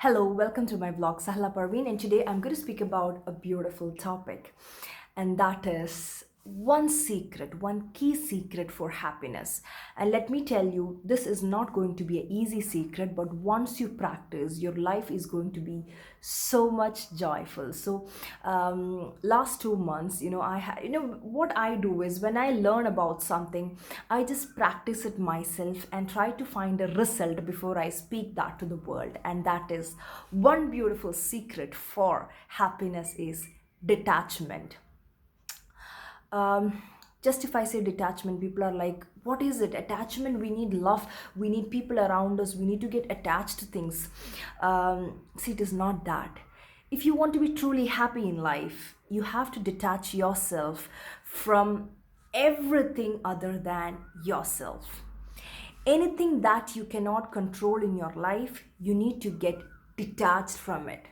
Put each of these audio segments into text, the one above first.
Hello, welcome to my vlog, Sahla Parveen, and today I'm going to speak about a beautiful topic, and that is one key secret for happiness. And let me tell you, this is not going to be an easy secret, but once you practice, your life is going to be so much joyful. So, last 2 months, what I do is when I learn about something, I just practice it myself and try to find a result before I speak that to the world. And that is one beautiful secret for happiness is detachment. um, just if I say detachment, people are like, what is it? Attachment, we need love, we need people around us, we need to get attached to things. See, it is not that. If you want to be truly happy in life, you have to detach yourself from everything other than yourself. Anything that you cannot control in your life, you need to get detached from it.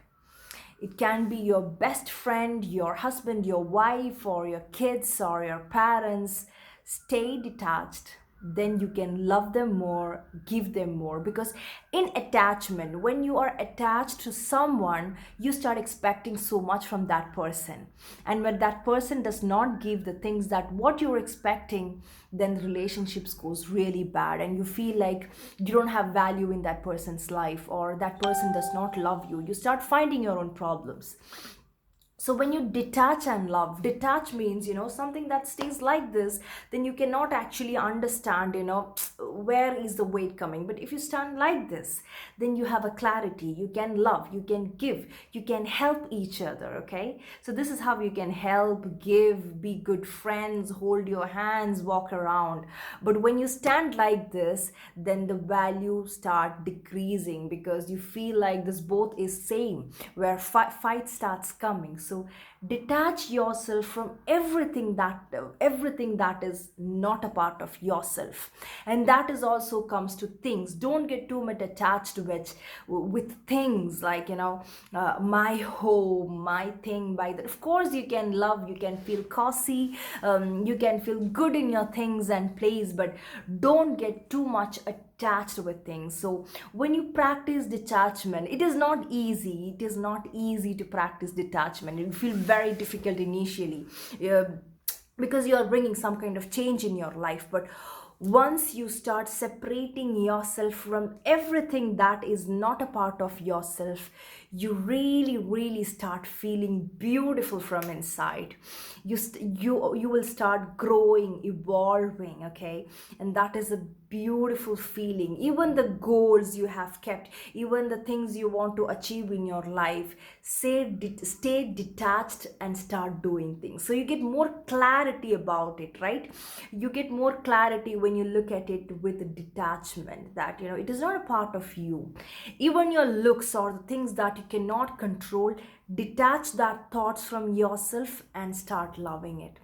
It can be your best friend, your husband, your wife, or your kids, or your parents. Stay detached. Then you can love them more, give them more. Because in attachment, when you are attached to someone, you start expecting so much from that person. And when that person does not give the things that what you're expecting, then the relationships goes really bad and you feel like you don't have value in that person's life, or that person does not love you. You start finding your own problems. So when you detach and love, detach means, something that stays like this, then you cannot actually understand, where is the weight coming. But if you stand like this, then you have a clarity, you can love, you can give, you can help each other. Okay, so this is how you can help, give, be good friends, hold your hands, walk around. But when you stand like this, then the value start decreasing, because you feel like this both is same, where fight starts coming. So detach yourself from everything that is not a part of yourself. And that is also comes to things. Don't get too much attached with things like, my home, my thing. By that, of course, you can love, you can feel cozy, you can feel good in your things and place, but don't get too much attached with things. So when you practice detachment, it is not easy to practice detachment. It will feel very difficult initially, uh, because you are bringing some kind of change in your life. But once you start separating yourself from everything that is not a part of yourself, you really really start feeling beautiful from inside. You will start growing, evolving. Okay, and that is a beautiful feeling. Even the goals you have kept, even the things you want to achieve in your life, stay detached and start doing things, so you get more clarity about it, right? You get more clarity when you look at it with detachment, that it is not a part of you. Even your looks or the things that you cannot control, detach that thoughts from yourself and start loving it.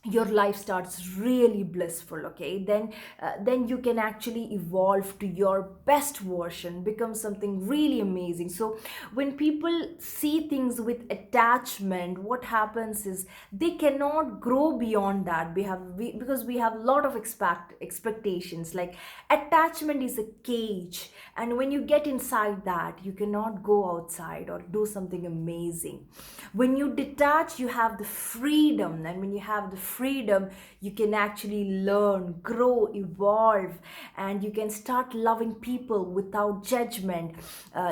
Your life starts really blissful. Okay, then you can actually evolve to your best version, become something really amazing. So when people see things with attachment, what happens is they cannot grow beyond that. Because we have a lot of expectations. Like, attachment is a cage, and when you get inside that, you cannot go outside or do something amazing. When you detach, you have the freedom, and when you have the freedom, you can actually learn, grow, evolve, and you can start loving people without judgment.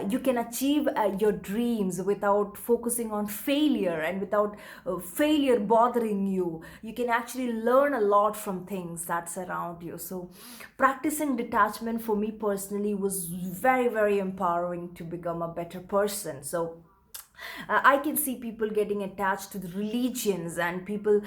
You can achieve your dreams without focusing on failure, and without failure bothering you. You can actually learn a lot from things that's around you. So practicing detachment for me personally was very very empowering to become a better person. So I can see people getting attached to the religions, and people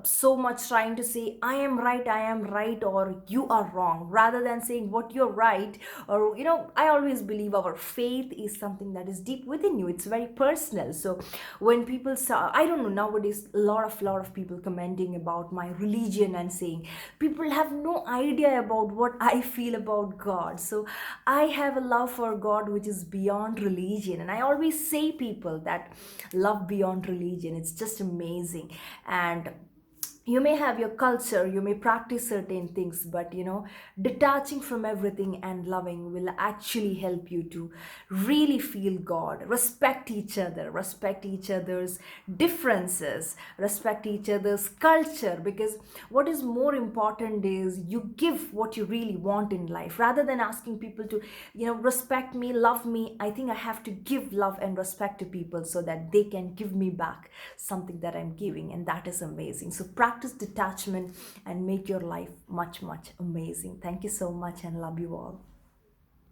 so much trying to say, I am right, or you are wrong, rather than saying what you're right. Or, I always believe our faith is something that is deep within you, it's very personal. So when people saw, I don't know, nowadays, a lot of people commenting about my religion and saying, people have no idea about what I feel about God. So I have a love for God which is beyond religion, and I always say people that love beyond religion, it's just amazing. And You may have your culture, you may practice certain things, but detaching from everything and loving will actually help you to really feel God. Respect each other, respect each other's differences, respect each other's culture, because what is more important is you give what you really want in life rather than asking people to respect me, love me. I think I have to give love and respect to people so that they can give me back something that I'm giving, and that is amazing. So practice detachment and make your life much, much amazing. Thank you so much and love you all.